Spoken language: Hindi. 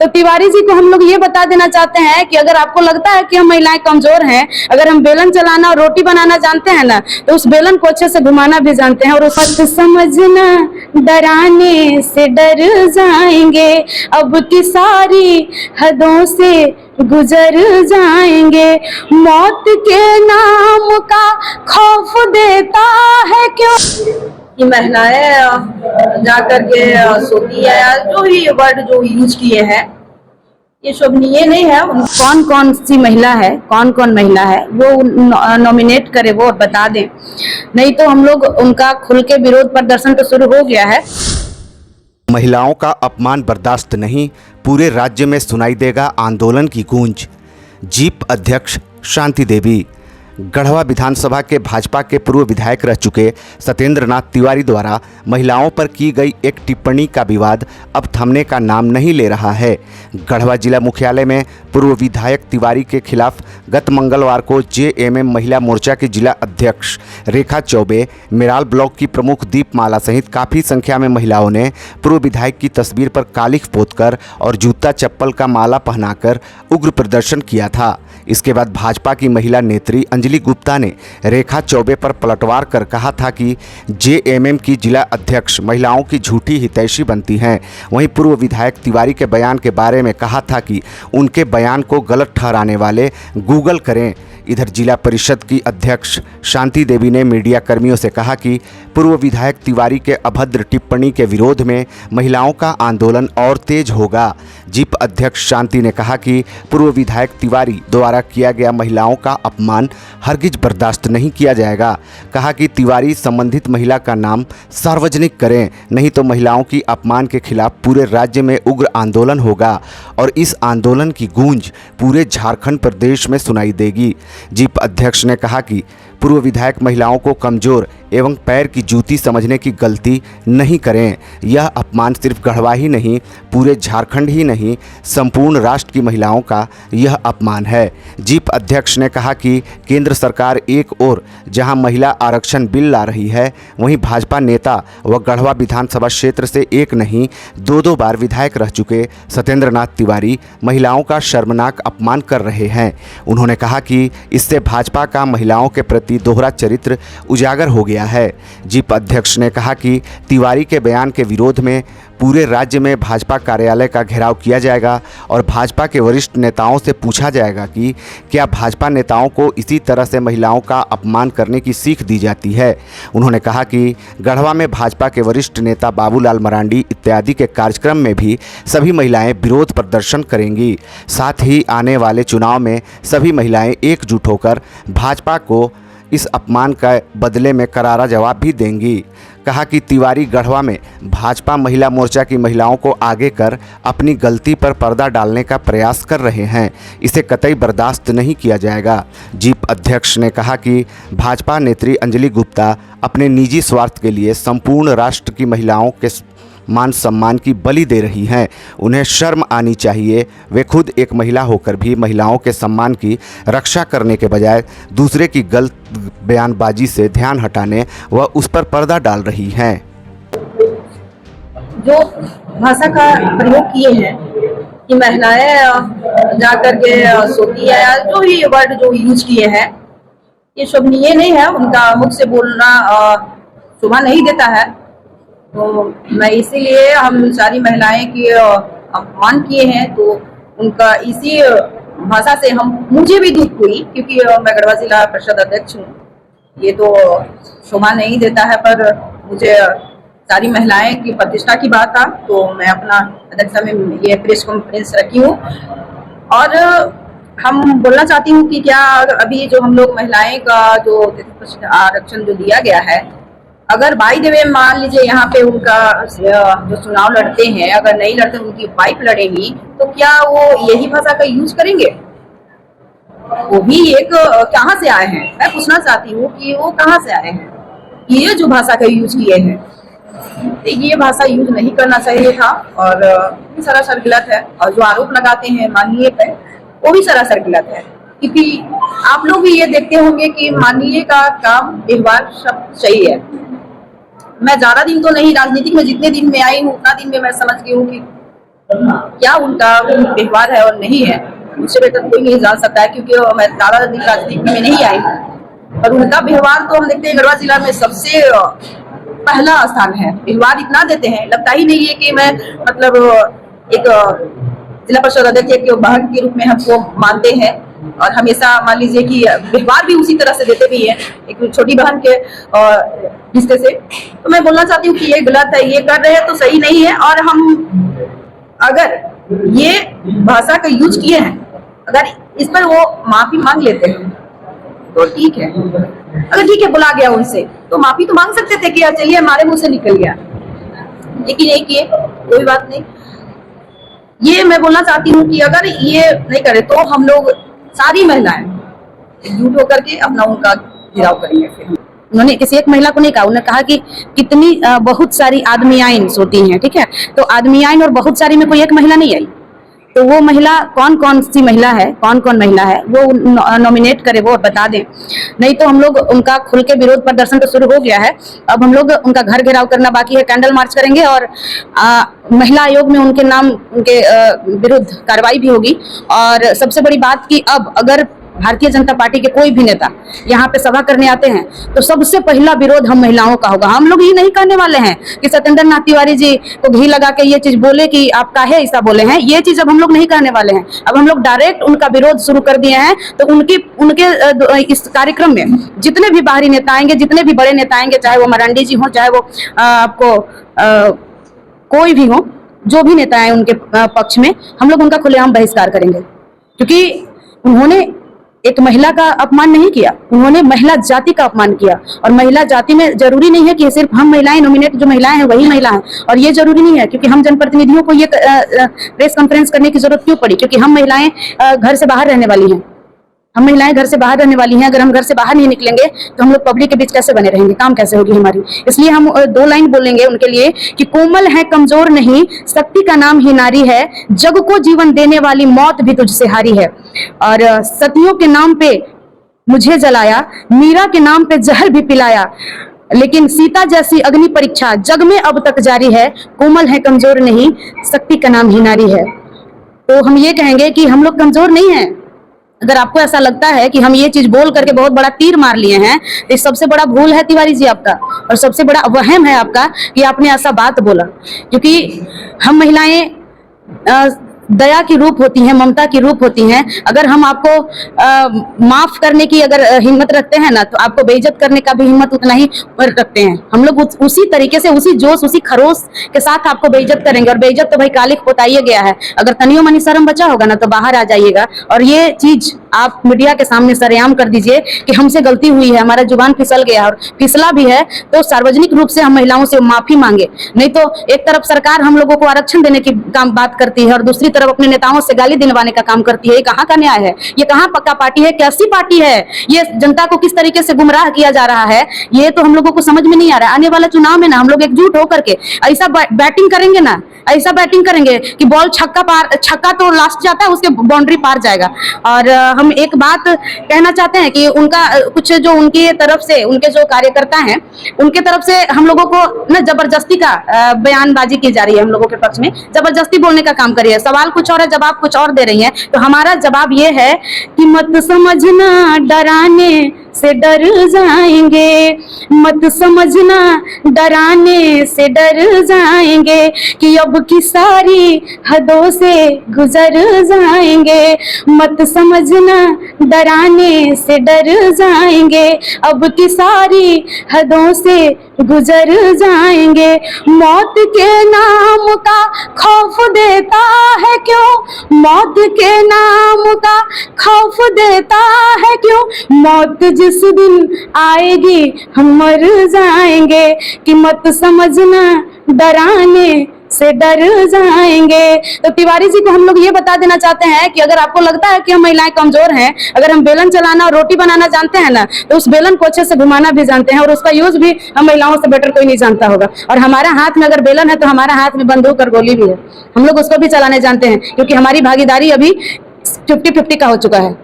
तो तिवारी जी को हम लोग ये बता देना चाहते हैं कि अगर आपको लगता है कि हम महिलाएं कमजोर हैं, अगर हम बेलन चलाना और रोटी बनाना जानते हैं ना, तो उस बेलन को अच्छे से घुमाना भी जानते हैं। और उस वक्त समझना डराने से डर जाएंगे, अब की सारी हदों से गुजर जाएंगे। मौत के नाम का खौफ देता है क्यों कि महिलाएं जा करके सोती है, या जो भी वर्ड जो यूज किए हैं ये शोभनीय नहीं है। कौन कौन सी महिला है, कौन कौन महिला है वो नॉमिनेट करे, वो बता दें, नहीं तो हम लोग उनका खुल के विरोध प्रदर्शन तो शुरू हो गया है। महिलाओं का अपमान बर्दाश्त नहीं, पूरे राज्य में सुनाई देगा आंदोलन की गूंज। जीप अध्यक्ष शांति देवी। गढ़वा विधानसभा के भाजपा के पूर्व विधायक रह चुके सत्येंद्र नाथ तिवारी द्वारा महिलाओं पर की गई एक टिप्पणी का विवाद अब थमने का नाम नहीं ले रहा है। गढ़वा जिला मुख्यालय में पूर्व विधायक तिवारी के खिलाफ गत मंगलवार को जेएमएम महिला मोर्चा की जिला अध्यक्ष रेखा चौबे, मेराल ब्लॉक की प्रमुख दीपमाला सहित काफ़ी संख्या में महिलाओं ने पूर्व विधायक की तस्वीर पर कालिख पोतकर और जूता चप्पल का माला पहनाकर उग्र प्रदर्शन किया था। इसके बाद भाजपा की महिला नेत्री अंजलि गुप्ता ने रेखा चौबे पर पलटवार कर कहा था कि जेएमएम की जिला अध्यक्ष महिलाओं की झूठी हितैषी बनती हैं। वहीं पूर्व विधायक तिवारी के बयान के बारे में कहा था कि उनके बयान को गलत ठहराने वाले गूगल करें। इधर जिला परिषद की अध्यक्ष शांति देवी ने मीडिया कर्मियों से कहा कि पूर्व विधायक तिवारी के अभद्र टिप्पणी के विरोध में महिलाओं का आंदोलन और तेज होगा। जीप अध्यक्ष शांति ने कहा कि पूर्व विधायक तिवारी द्वारा किया गया महिलाओं का अपमान हरगिज बर्दाश्त नहीं किया जाएगा। कहा कि तिवारी संबंधित महिला का नाम सार्वजनिक करें, नहीं तो महिलाओं की अपमान के खिलाफ पूरे राज्य में उग्र आंदोलन होगा और इस आंदोलन की गूंज पूरे झारखंड प्रदेश में सुनाई देगी। जीप अध्यक्ष ने कहा कि पूर्व विधायक महिलाओं को कमजोर एवं पैर की जूती समझने की गलती नहीं करें। यह अपमान सिर्फ गढ़वा ही नहीं, पूरे झारखंड ही नहीं, संपूर्ण राष्ट्र की महिलाओं का यह अपमान है। जीप अध्यक्ष ने कहा कि केंद्र सरकार एक ओर जहां महिला आरक्षण बिल ला रही है, वहीं भाजपा नेता व गढ़वा विधानसभा क्षेत्र से एक नहीं 2-2 बार विधायक रह चुके सत्येंद्र नाथ तिवारी महिलाओं का शर्मनाक अपमान कर रहे हैं। उन्होंने कहा कि इससे भाजपा का महिलाओं के प्रति दोहरा चरित्र उजागर हो गया है। जीप अध्यक्ष ने कहा कि तिवारी के बयान के विरोध में पूरे राज्य में भाजपा कार्यालय का घेराव किया जाएगा और भाजपा के वरिष्ठ नेताओं से पूछा जाएगा कि क्या भाजपा नेताओं को इसी तरह से महिलाओं का अपमान करने की सीख दी जाती है। उन्होंने कहा कि गढ़वा में भाजपा के वरिष्ठ नेता बाबूलाल मरांडी इत्यादि के कार्यक्रम में भी सभी महिलाएं विरोध प्रदर्शन करेंगी। साथ ही आने वाले चुनाव में सभी महिलाएं एकजुट होकर भाजपा को इस अपमान का बदले में करारा जवाब भी देंगी। कहा कि तिवारी गढ़वा में भाजपा महिला मोर्चा की महिलाओं को आगे कर अपनी गलती पर पर्दा डालने का प्रयास कर रहे हैं, इसे कतई बर्दाश्त नहीं किया जाएगा। जीप अध्यक्ष ने कहा कि भाजपा नेत्री अंजलि गुप्ता अपने निजी स्वार्थ के लिए संपूर्ण राष्ट्र की महिलाओं के मान सम्मान की बलि दे रही हैं। उन्हें शर्म आनी चाहिए। वे खुद एक महिला होकर भी महिलाओं के सम्मान की रक्षा करने के बजाय दूसरे की गलत बयानबाजी से ध्यान हटाने व उस पर पर्दा डाल रही हैं। जो भाषा का प्रयोग किए हैं कि महिलाएं जा करके सोती है, या जो भी वर्ड जो यूज किए हैं ये शोभनीय नहीं है। उनका मुख से बोलना शोभा नहीं देता है। तो मैं इसीलिए हम सारी महिलाएं की अपमान किए हैं, तो उनका इसी भाषा से मुझे भी दुख हुई, क्योंकि मैं गढ़वा जिला परिषद अध्यक्ष हूँ। ये तो शोभा नहीं देता है, पर मुझे सारी महिलाएं की प्रतिष्ठा की बात था, तो मैं अपना अध्यक्षता में ये प्रेस कॉन्फ्रेंस रखी हूँ। और हम बोलना चाहती हूँ कि क्या अभी जो हम लोग महिलाएं का जो 33% आरक्षण जो दिया गया है, अगर बाई द वे मान लीजिए यहाँ पे उनका जो चुनाव लड़ते हैं, अगर नहीं लड़ते उनकी वाइफ लड़ेगी, तो क्या वो यही भाषा का यूज करेंगे? वो भी एक कहाँ से आए हैं? मैं पूछना चाहती हूँ कि वो कहाँ से आए हैं, ये जो भाषा का यूज किए हैं। तो ये भाषा यूज नहीं करना चाहिए था, और सरासर गलत है। और जो आरोप लगाते हैं माननीय पे, वो भी सरासर गलत है, क्योंकि आप लोग भी ये देखते होंगे कि माननीय का काम व्यवहार सब सही है। मैं ज्यादा दिन तो नहीं, राजनीति में जितने दिन में आई हूँ उतना दिन में मैं समझ गई हूँ कि क्या उनका व्यवहार है और नहीं है, मुझसे बेहतर कोई नहीं जान सकता है, क्योंकि मैं ज्यादा दिन राजनीति में नहीं आई हूँ। और उनका व्यवहार तो हम देखते हैं गढ़वा जिला में सबसे पहला स्थान है। व्यवहार इतना देते हैं, लगता ही नहीं है कि मैं मतलब एक जिला परिषद अध्यक्ष के बहन के रूप में हमको मानते हैं, और हमेशा मान लीजिए कि व्यवहार भी उसी तरह से देते भी हैं, एक छोटी बहन के रिश्ते से। तो मैं बोलना चाहती हूँ कि ये गलत है, ये कर रहे हैं तो सही नहीं है। और हम अगर ये भाषा का यूज किए हैं, अगर इस पर वो माफी मांग लेते हैं तो ठीक है। अगर ठीक है बुला गया उनसे तो माफी तो मांग सकते थे कि चलिए हमारे मुंह से निकल गया, लेकिन नहीं किए, कोई बात नहीं। ये मैं बोलना चाहती हूँ कि अगर ये नहीं करे तो हम लोग सारी महिलाएं एकजुट होकर के अपना उनका घेराव करेंगे। फिर उन्होंने किसी एक महिला को नहीं कहा, उन्होंने कहा कि कितनी बहुत सारी आदमियाइन सोती हैं, ठीक है। तो आदमियाइन और बहुत सारी में कोई एक महिला नहीं आई, तो वो महिला कौन कौन सी महिला है, कौन कौन महिला है वो नॉमिनेट करे, वो बता दें। नहीं तो हम लोग उनका खुल के विरोध प्रदर्शन तो शुरू हो गया है, अब हम लोग उनका घर घेराव करना बाकी है, कैंडल मार्च करेंगे और महिला आयोग में उनके नाम उनके विरुद्ध कार्रवाई भी होगी। और सबसे बड़ी बात कि अब अगर भारतीय जनता पार्टी के कोई भी नेता यहाँ पे सभा करने आते हैं तो सबसे पहला विरोध हम महिलाओं का होगा। हम लोग ये नहीं कहने वाले हैं कि सत्येंद्र नाथ तिवारी जी को घी लगा के ये चीज बोले कि आप काहे ऐसा बोले हैं, ये चीज अब हम लोग नहीं कहने वाले हैं। अब हम लोग डायरेक्ट उनका विरोध शुरू कर दिए हैं। तो उनके इस कार्यक्रम में जितने भी बाहरी नेता आएंगे, जितने भी बड़े नेता आएंगे, चाहे वो मरांडी जी हो, चाहे वो आपको कोई भी हो, जो भी नेता आए उनके पक्ष में, हम लोग उनका खुलेआम बहिष्कार करेंगे। क्योंकि उन्होंने एक महिला का अपमान नहीं किया, उन्होंने महिला जाति का अपमान किया। और महिला जाति में जरूरी नहीं है कि सिर्फ हम महिलाएं, नॉमिनेट जो महिलाएं हैं वही महिला हैं, और ये जरूरी नहीं है। क्योंकि हम जनप्रतिनिधियों को ये प्रेस कॉन्फ्रेंस करने की जरूरत क्यों पड़ी, क्योंकि हम महिलाएं घर से बाहर रहने वाली हैं, हम महिलाएं घर से बाहर रहने वाली हैं। अगर हम घर से बाहर नहीं निकलेंगे तो हम लोग पब्लिक के बीच कैसे बने रहेंगे, काम कैसे होगी हमारी। इसलिए हम 2 लाइन बोलेंगे उनके लिए कि कोमल है कमजोर नहीं, शक्ति का नाम ही नारी है, जग को जीवन देने वाली मौत भी तुझसे हारी है। और सतियों के नाम पे मुझे जलाया, मीरा के नाम पे जहर भी पिलाया, लेकिन सीता जैसी अग्नि परीक्षा जग में अब तक जारी है। कोमल है कमजोर नहीं, शक्ति का नाम ही नारी है। तो हम ये कहेंगे कि हम लोग कमजोर नहीं है। अगर आपको ऐसा लगता है कि हम ये चीज बोल करके बहुत बड़ा तीर मार लिए हैं, तो सबसे बड़ा भूल है तिवारी जी आपका, और सबसे बड़ा वहम है आपका कि आपने ऐसा बात बोला। क्योंकि हम महिलाएं दया की रूप होती हैं, ममता की रूप होती हैं। अगर हम आपको माफ करने की अगर हिम्मत रखते हैं ना, तो आपको बेइज्जत करने का भी हिम्मत उतना ही रखते हैं। हम लोग उसी तरीके से, उसी जोश, उसी खरोश के साथ आपको बेइज्जत करेंगे। और बेइज्जत तो भाई कालिक पोताइए गया है। अगर तनियो मनी शर्म बचा होगा ना तो बाहर आ जाइएगा और ये चीज आप मीडिया के सामने सरेआम कर दीजिए कि हमसे गलती हुई है, हमारा जुबान फिसल गया और फिसला भी है, तो सार्वजनिक रूप से हम महिलाओं से माफी मांगे। नहीं तो एक तरफ सरकार हम लोगों को आरक्षण देने की काम बात करती है और दूसरी तरफ अपने नेताओं से गाली दिलवाने का काम करती है। ये कहाँ का न्याय है? ये कहाँ पक्का पार्टी है? कैसी पार्टी है? ये जनता को किस तरीके से गुमराह किया जा रहा है, ये तो हम लोगों को समझ में नहीं आ रहा है। आने वाला चुनाव में ना हम लोग एकजुट होकर के ऐसा बैटिंग करेंगे ना, ऐसा बैटिंग करेंगे कि बॉल छक्का तो लास्ट जाता है, उसके बाउंड्री पार जाएगा। और हम एक बात कहना चाहते हैं कि उनका कुछ जो उनकी तरफ से, उनके जो कार्यकर्ता हैं उनके तरफ से हम लोगों को ना जबरदस्ती का बयानबाजी की जा रही है, हम लोगों के पक्ष में जबरदस्ती बोलने का काम करिए। सवाल कुछ और है, जवाब कुछ और दे रही है। तो हमारा जवाब ये है कि मत समझना डराने से डर जाएंगे, मत समझना डराने से डर जाएंगे कि अब की सारी हदों से गुजर जाएंगे। मत समझना डराने से डर जाएंगे, अब की सारी हदों से गुजर जाएंगे। मौत के नाम का खौफ देता है क्यों, मौत के नाम का खौफ देता है क्यों, मौत जिस दिन आएगी हम मर जाएंगे। कि मत समझना डराने से डर जाएंगे। तो तिवारी जी को हम लोग ये बता देना चाहते हैं कि अगर आपको लगता है कि हम महिलाएं कमजोर हैं, अगर हम बेलन चलाना और रोटी बनाना जानते हैं ना, तो उस बेलन को अच्छे से घुमाना भी जानते हैं और उसका यूज भी हम महिलाओं से बेटर कोई नहीं जानता होगा। और हमारा हाथ में अगर बेलन है तो हमारा हाथ में बंदूक और गोली भी है, हम लोग उसको भी चलाने जानते हैं, क्योंकि हमारी भागीदारी अभी 50-50 का हो चुका है।